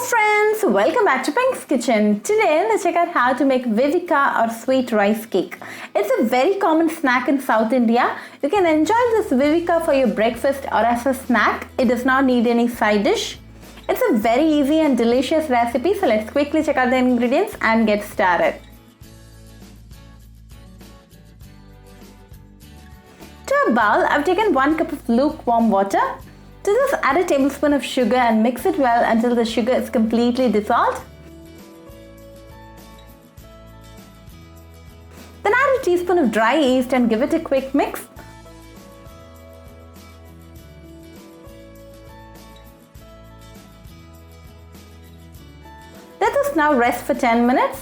friends, welcome back to Pink's Kitchen. Today let's check out how to make viveka or sweet rice cake. It's a very common snack in South India. You can enjoy this viveka for your breakfast or as a snack. It does not need any side dish. It's a very easy and delicious recipe, so let's quickly check out the ingredients and get started. To a bowl, I've taken 1 cup of lukewarm water. To this, add a tablespoon of sugar and mix it well until the sugar is completely dissolved. Then add a teaspoon of dry yeast and give it a quick mix. Let this now rest for 10 minutes.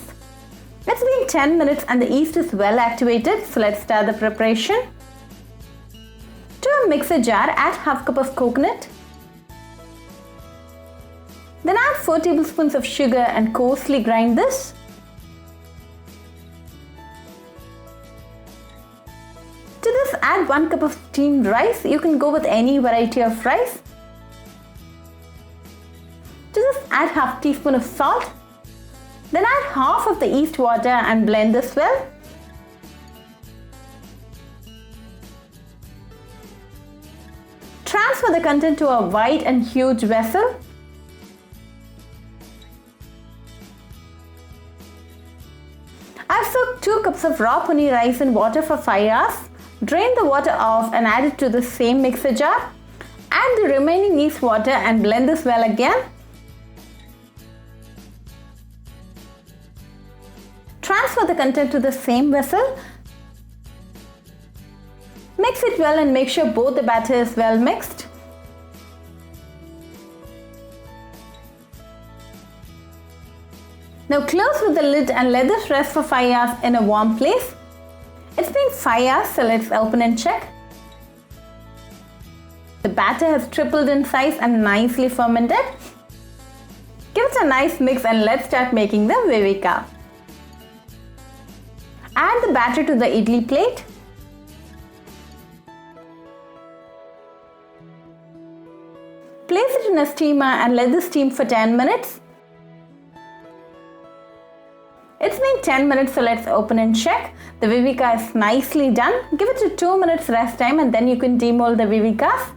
It's been 10 minutes and the yeast is well activated, so let's start the preparation. To a mixer jar, add half cup of coconut. Then add 4 tablespoons of sugar and coarsely grind this. To this, add 1 cup of steamed rice. You can go with any variety of rice. To this, add half teaspoon of salt. Then add half of the yeast water and blend this well. Transfer the content to a wide and huge vessel. I've soaked 2 cups of raw puni rice in water for 5 hours. Drain the water off and add it to the same mixer jar. Add the remaining yeast water and blend this well again. Transfer the content to the same vessel. Mix it well and make sure both the batter is well mixed. Now close with the lid and let this rest for 5 hours in a warm place. It's been 5 hours, so let's open and check. The batter has tripled in size and nicely fermented. Give it a nice mix and let's start making the viveka. Add the batter to the idli plate. Place it in a steamer and let this steam for 10 minutes. It's been 10 minutes, so let's open and check. The viveka is nicely done. Give it a 2 minutes rest time and then you can demold the vivekas.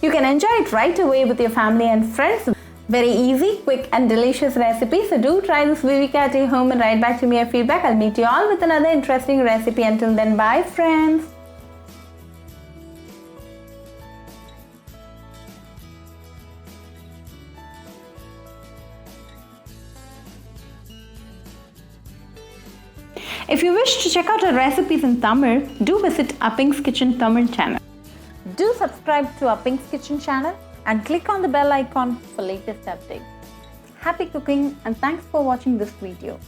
You can enjoy it right away with your family and friends. Very easy, quick and delicious recipe. So do try this viveka at your home and write back to me your feedback. I'll meet you all with another interesting recipe. Until then, bye friends. If you wish to check out our recipes in Tamil, do visit our Pink's Kitchen Tamil channel. Do subscribe to our Pink's Kitchen channel and click on the bell icon for latest updates. Happy cooking and thanks for watching this video.